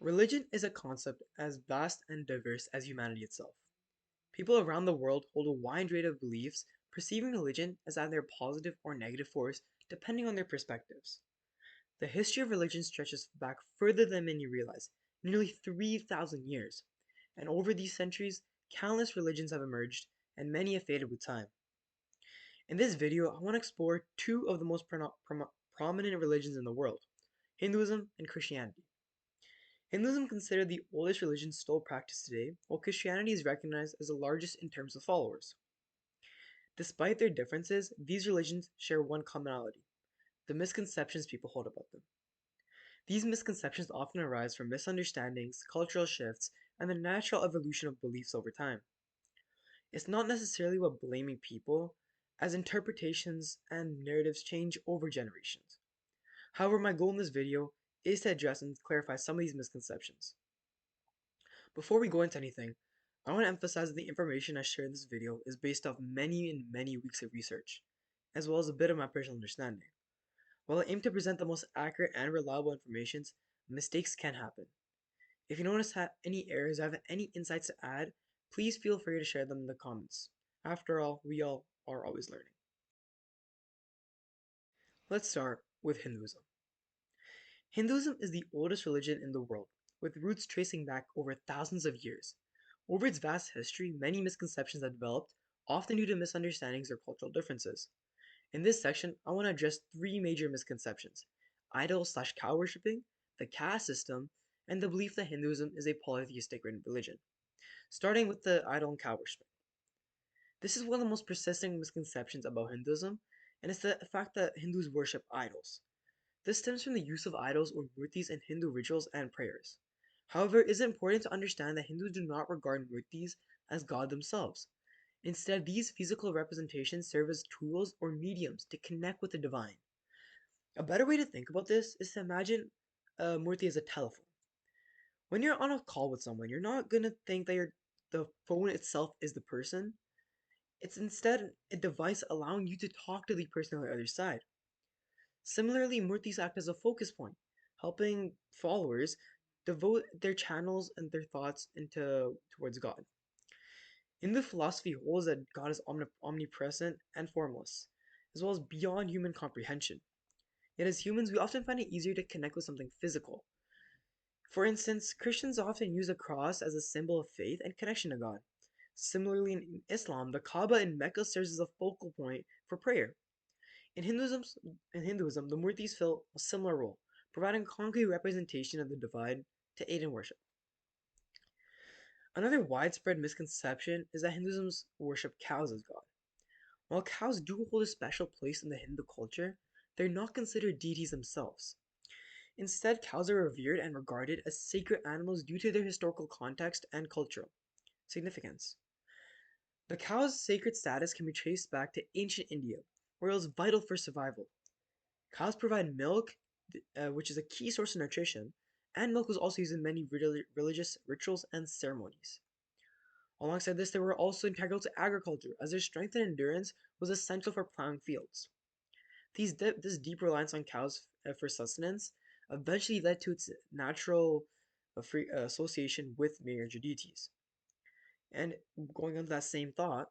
Religion is a concept as vast and diverse as humanity itself. People around the world hold a wide range of beliefs, perceiving religion as either a positive or negative force depending on their perspectives. The history of religion stretches back further than many realize, nearly 3,000 years. And over these centuries, countless religions have emerged, and many have faded with time. In this video, I want to explore two of the most prominent religions in the world, Hinduism and Christianity. Hinduism is considered the oldest religion still practiced today, while Christianity is recognized as the largest in terms of followers. Despite their differences, these religions share one commonality: the misconceptions people hold about them. These misconceptions often arise from misunderstandings, cultural shifts, and the natural evolution of beliefs over time. It's not necessarily about blaming people, as interpretations and narratives change over generations. However, my goal in this video is to address and clarify some of these misconceptions. Before we go into anything, I want to emphasize that the information I share in this video is based off many and many weeks of research, as well as a bit of my personal understanding. While I aim to present the most accurate and reliable information, mistakes can happen. If you notice any errors or have any insights to add, please feel free to share them in the comments. After all, we all are always learning. Let's start with Hinduism. Hinduism is the oldest religion in the world, with roots tracing back over thousands of years. Over its vast history, many misconceptions have developed, often due to misunderstandings or cultural differences. In this section, I want to address three major misconceptions: idol/cow worshipping, the caste system, and the belief that Hinduism is a polytheistic religion. Starting with the idol and cow worshiping. This is one of the most persistent misconceptions about Hinduism, and it's the fact that Hindus worship idols. This stems from the use of idols or murtis in Hindu rituals and prayers. However, it is important to understand that Hindus do not regard murtis as God themselves. Instead, these physical representations serve as tools or mediums to connect with the divine. A better way to think about this is to imagine a murti as a telephone. When you're on a call with someone, you're not going to think that the phone itself is the person. It's instead a device allowing you to talk to the person on the other side. Similarly, murtis act as a focus point, helping followers devote their channels and their thoughts towards God. Hindu philosophy holds that God is omnipresent and formless, as well as beyond human comprehension. Yet as humans, we often find it easier to connect with something physical. For instance, Christians often use a cross as a symbol of faith and connection to God. Similarly, in Islam, the Kaaba in Mecca serves as a focal point for prayer. In Hinduism, the murtis fill a similar role, providing concrete representation of the divine to aid in worship. Another widespread misconception is that Hinduism worship cows as God. While cows do hold a special place in the Hindu culture, they're not considered deities themselves. Instead, cows are revered and regarded as sacred animals due to their historical context and cultural significance. The cow's sacred status can be traced back to ancient India, where it was vital for survival. Cows provide milk, which is a key source of nutrition, and milk was also used in many religious rituals and ceremonies. Alongside this, they were also integral to agriculture, as their strength and endurance was essential for plowing fields. This deep reliance on cows for sustenance eventually led to its natural association with major deities. And going on to that same thought,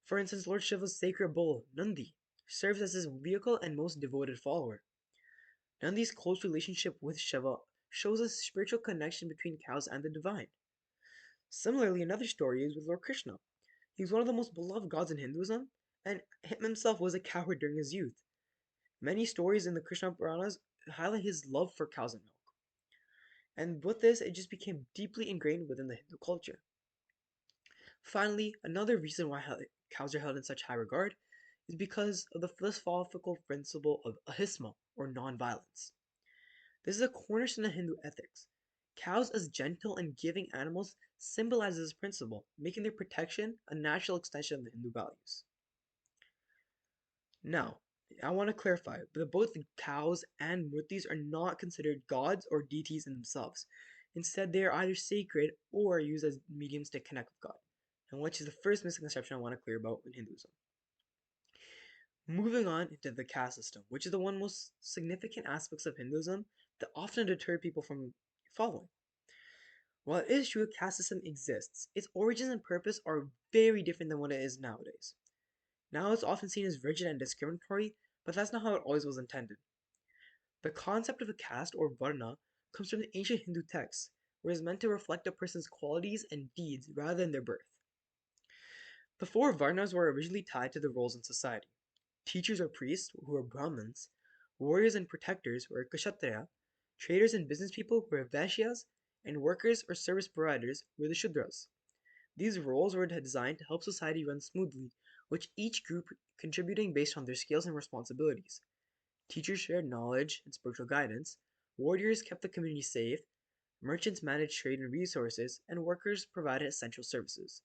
for instance, Lord Shiva's sacred bull, Nandi, serves as his vehicle and most devoted follower. Nandi's close relationship with Shiva shows a spiritual connection between cows and the divine. Similarly, another story is with Lord Krishna. He was one of the most beloved gods in Hinduism, and himself was a cowherd during his youth. Many stories in the Krishna Puranas highlight his love for cows and milk. And with this, it just became deeply ingrained within the Hindu culture. Finally, another reason why cows are held in such high regard is because of the philosophical principle of ahisma, or non-violence. This is a cornerstone of Hindu ethics. Cows as gentle and giving animals symbolizes this principle, making their protection a natural extension of the Hindu values. Now, I want to clarify that both cows and murtis are not considered gods or deities in themselves. Instead, they are either sacred or used as mediums to connect with God, and which is the first misconception I want to clear about in Hinduism. Moving on into the caste system, which is the one most significant aspects of Hinduism that often deter people from following. While it is true a caste system exists, its origins and purpose are very different than what it is nowadays. Now it's often seen as rigid and discriminatory, but that's not how it always was intended. The concept of a caste or varna comes from the ancient Hindu texts, where it is meant to reflect a person's qualities and deeds rather than their birth. The four varnas were originally tied to the roles in society. Teachers or priests, who were Brahmins, warriors and protectors, who were Kshatriya, traders and business people, who were Vaishyas, and workers or service providers, who were the Shudras. These roles were designed to help society run smoothly, with each group contributing based on their skills and responsibilities. Teachers shared knowledge and spiritual guidance, warriors kept the community safe, merchants managed trade and resources, and workers provided essential services.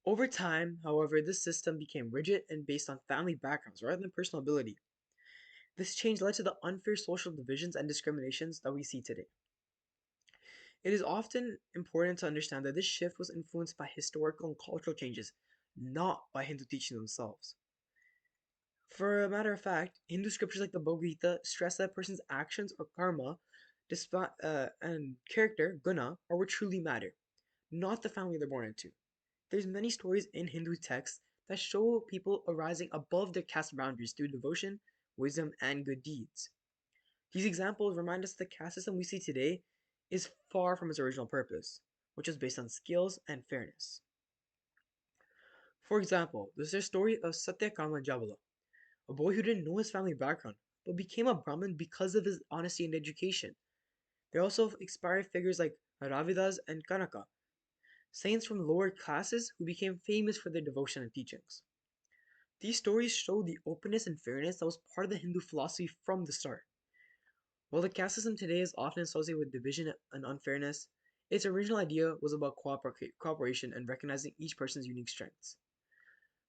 Over time, however, this system became rigid and based on family backgrounds rather than personal ability. This change led to the unfair social divisions and discriminations that we see today. It is often important to understand that this shift was influenced by historical and cultural changes, not by Hindu teachings themselves. For a matter of fact, Hindu scriptures like the Bhagavad Gita stress that a person's actions or karma and character, guna, are what truly matter, not the family they're born into. There's many stories in Hindu texts that show people arising above their caste boundaries through devotion, wisdom, and good deeds. These examples remind us that the caste system we see today is far from its original purpose, which was based on skills and fairness. For example, there's the story of Satyakama Jabala, a boy who didn't know his family background, but became a Brahmin because of his honesty and education. There are also inspired figures like Ravidas and Kanaka, saints from lower classes who became famous for their devotion and teachings. These stories show the openness and fairness that was part of the Hindu philosophy from the start. While the caste system today is often associated with division and unfairness, its original idea was about cooperation and recognizing each person's unique strengths.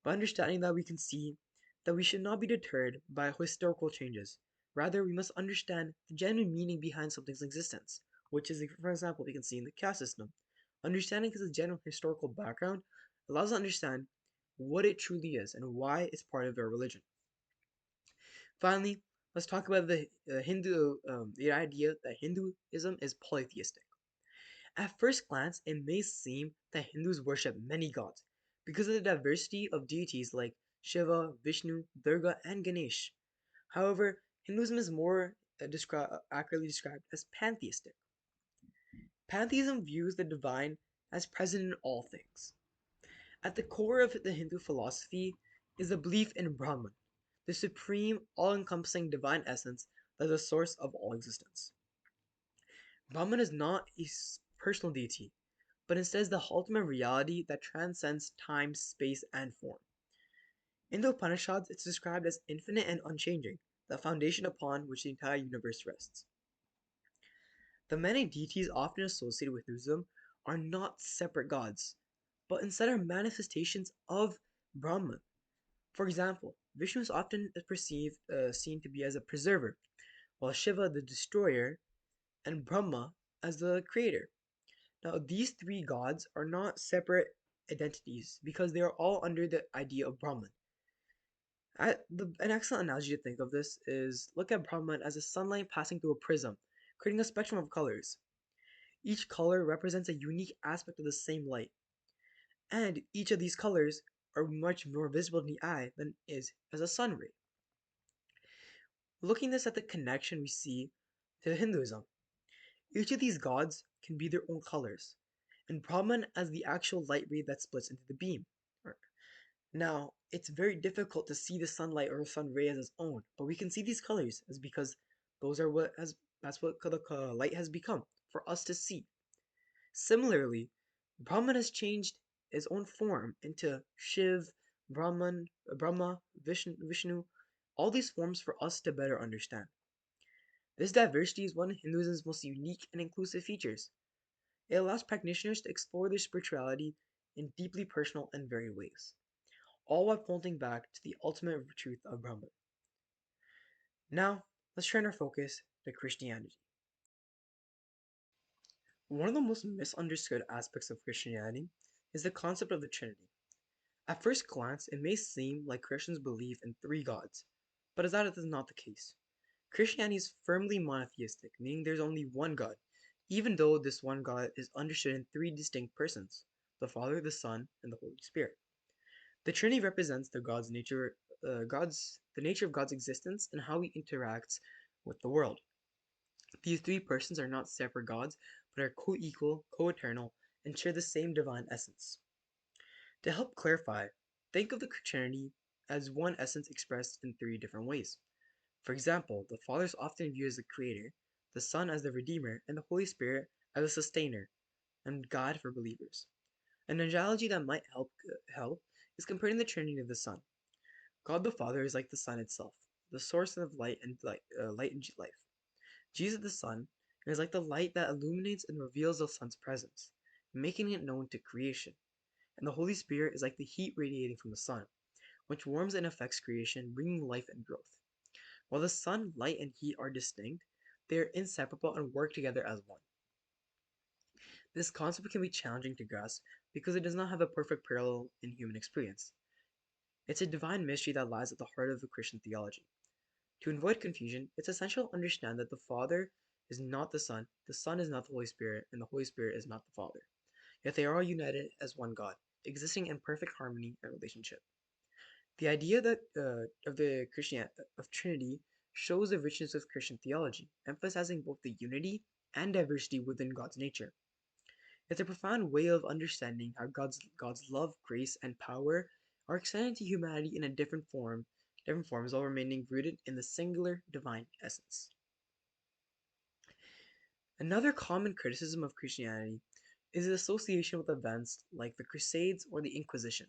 By understanding that, we can see that we should not be deterred by historical changes. Rather, we must understand the genuine meaning behind something's existence, which is, for example, we can see in the caste system. Understanding its general historical background allows us to understand what it truly is and why it's part of our religion. Finally, let's talk about the idea that Hinduism is polytheistic. At first glance, it may seem that Hindus worship many gods because of the diversity of deities like Shiva, Vishnu, Durga, and Ganesh. However, Hinduism is more accurately described as pantheistic. Pantheism views the divine as present in all things. At the core of the Hindu philosophy is the belief in Brahman, the supreme, all encompassing divine essence that is the source of all existence. Brahman is not a personal deity, but instead is the ultimate reality that transcends time, space, and form. In the Upanishads, it's described as infinite and unchanging, the foundation upon which the entire universe rests. The many deities often associated with Hinduism are not separate gods, but instead are manifestations of Brahman. For example, Vishnu is often seen to be as a preserver, while Shiva the destroyer, and Brahma as the creator. Now, these three gods are not separate identities because they are all under the idea of Brahman. An excellent analogy to think of this is look at Brahman as a sunlight passing through a prism, creating a spectrum of colors. Each color represents a unique aspect of the same light, and each of these colors are much more visible to the eye than is as a sun ray. Looking this at the connection we see to Hinduism, each of these gods can be their own colors, and Brahman as the actual light ray that splits into the beam. Now, it's very difficult to see the sunlight or sun ray as its own, but we can see these colors as because those are what has that's what the light has become for us to see. Similarly, Brahman has changed his own form into Shiv, Brahma, Vishnu, all these forms for us to better understand. This diversity is one of Hinduism's most unique and inclusive features. It allows practitioners to explore their spirituality in deeply personal and varied ways, all while pointing back to the ultimate truth of Brahman. Now, let's turn our focus to Christianity. One of the most misunderstood aspects of Christianity is the concept of the Trinity. At first glance, it may seem like Christians believe in three gods, but as that is not the case. Christianity is firmly monotheistic, meaning there's only one God, even though this one God is understood in three distinct persons: the Father, the Son, and the Holy Spirit. The Trinity represents the nature of God's existence and how He interacts with the world. These three persons are not separate gods, but are co-equal, co-eternal, and share the same divine essence. To help clarify, think of the Trinity as one essence expressed in three different ways. For example, the Father is often viewed as the creator, the Son as the redeemer, and the Holy Spirit as a sustainer and guide for believers. An analogy that might help is comparing the Trinity to the Sun. God the Father is like the sun itself, the source of light and life. Jesus the Son is like the light that illuminates and reveals the sun's presence, making it known to creation. And the Holy Spirit is like the heat radiating from the sun, which warms and affects creation, bringing life and growth. While the sun, light, and heat are distinct, they are inseparable and work together as one. This concept can be challenging to grasp because it does not have a perfect parallel in human experience. It's a divine mystery that lies at the heart of the Christian theology. To avoid confusion, it's essential to understand that the Father is not the Son is not the Holy Spirit, and the Holy Spirit is not the Father. Yet they are all united as one God, existing in perfect harmony and relationship. The idea that of Trinity shows the richness of Christian theology, emphasizing both the unity and diversity within God's nature. It's a profound way of understanding how God's love, grace, and power are extended to humanity in a different forms while remaining rooted in the singular divine essence. Another common criticism of Christianity is its association with events like the Crusades or the Inquisition,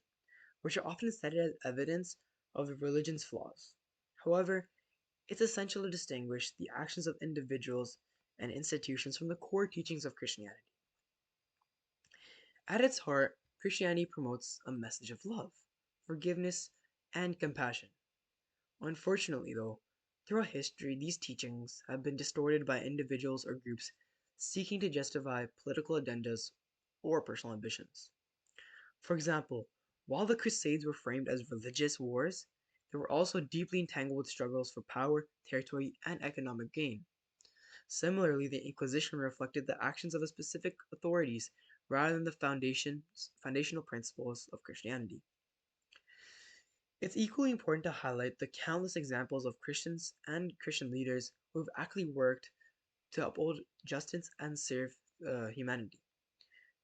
which are often cited as evidence of the religion's flaws. However, it's essential to distinguish the actions of individuals and institutions from the core teachings of Christianity. At its heart, Christianity promotes a message of love, forgiveness, and compassion. Unfortunately, though, throughout history, these teachings have been distorted by individuals or groups seeking to justify political agendas or personal ambitions. For example, while the Crusades were framed as religious wars, they were also deeply entangled with struggles for power, territory, and economic gain. Similarly, the Inquisition reflected the actions of the specific authorities rather than the foundational principles of Christianity. It's equally important to highlight the countless examples of Christians and Christian leaders who have actually worked to uphold justice and serve humanity.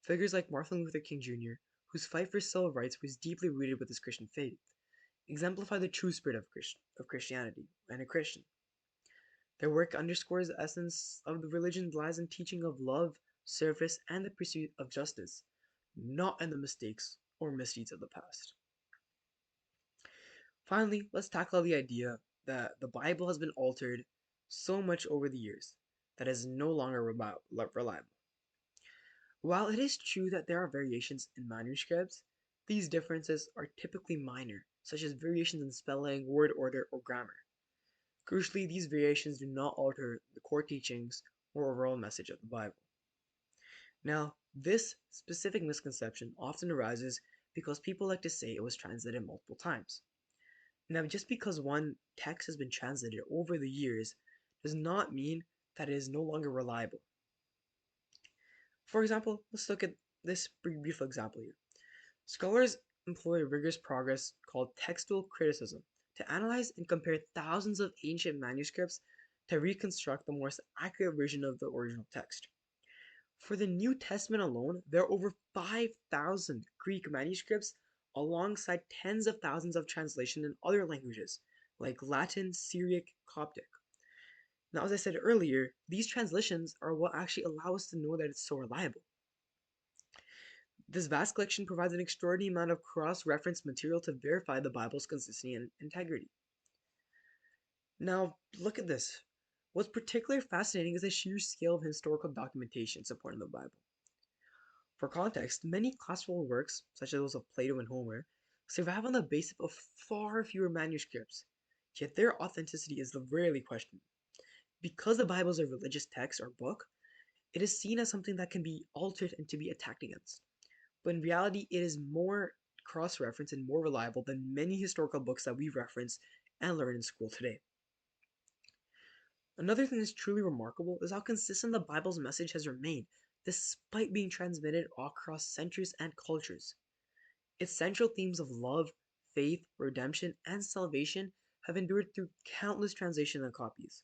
Figures like Martin Luther King Jr., whose fight for civil rights was deeply rooted with his Christian faith, exemplify the true spirit of Christianity and a Christian. Their work underscores the essence of the religion lies in teaching of love, service, and the pursuit of justice, not in the mistakes or misdeeds of the past. Finally, let's tackle the idea that the Bible has been altered so much over the years that it is no longer reliable. While it is true that there are variations in manuscripts, these differences are typically minor, such as variations in spelling, word order, or grammar. Crucially, these variations do not alter the core teachings or overall message of the Bible. Now, this specific misconception often arises because people like to say it was translated multiple times. Now, just because one text has been translated over the years does not mean that it is no longer reliable. For example, let's look at this brief example here. Scholars employ a rigorous process called textual criticism to analyze and compare thousands of ancient manuscripts to reconstruct the most accurate version of the original text. For the New Testament alone, there are over 5,000 Greek manuscripts alongside tens of thousands of translations in other languages like Latin, Syriac, Coptic. Now, as I said earlier, these translations are what actually allow us to know that it's so reliable. This vast collection provides an extraordinary amount of cross-reference material to verify the Bible's consistency and integrity. Now, look at this. What's particularly fascinating is the sheer scale of historical documentation supporting the Bible. For context, many classical works, such as those of Plato and Homer, survive on the basis of far fewer manuscripts, yet their authenticity is rarely questioned. Because the Bible is a religious text or book, it is seen as something that can be altered and to be attacked against. But in reality, it is more cross-referenced and more reliable than many historical books that we reference and learn in school today. Another thing that's truly remarkable is how consistent the Bible's message has remained, despite being transmitted across centuries and cultures. Its central themes of love, faith, redemption, and salvation have endured through countless translations and copies.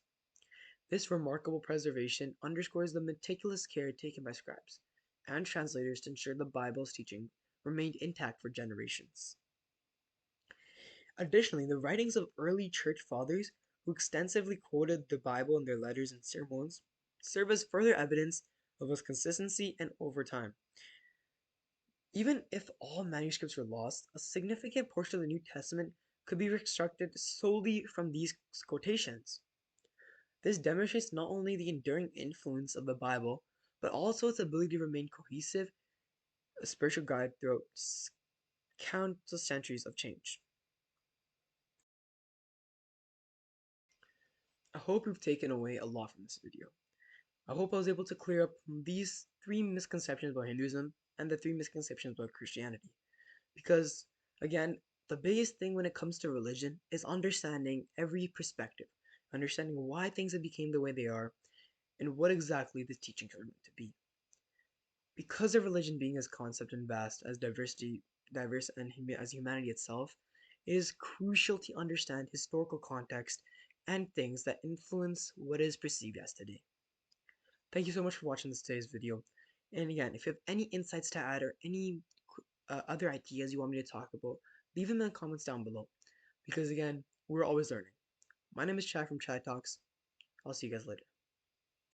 This remarkable preservation underscores the meticulous care taken by scribes and translators to ensure the Bible's teaching remained intact for generations. Additionally, the writings of early church fathers who extensively quoted the Bible in their letters and sermons serve as further evidence of its consistency and over time. Even if all manuscripts were lost, a significant portion of the New Testament could be reconstructed solely from these quotations. This demonstrates not only the enduring influence of the Bible, but also its ability to remain cohesive, a spiritual guide throughout countless centuries of change. I hope you've taken away a lot from this video. I hope I was able to clear up these three misconceptions about Hinduism and the three misconceptions about Christianity. Because, again, the biggest thing when it comes to religion is understanding every perspective, understanding why things have become the way they are, and what exactly the teachings are meant to be. Because of religion being as concept and vast as diverse and as humanity itself, it is crucial to understand historical context and things that influence what is perceived as today. Thank you so much for watching today's video. And again, if you have any insights to add or any other ideas you want me to talk about, leave them in the comments down below. Because again, we're always learning. My name is Chad from Chad Talks. I'll see you guys later.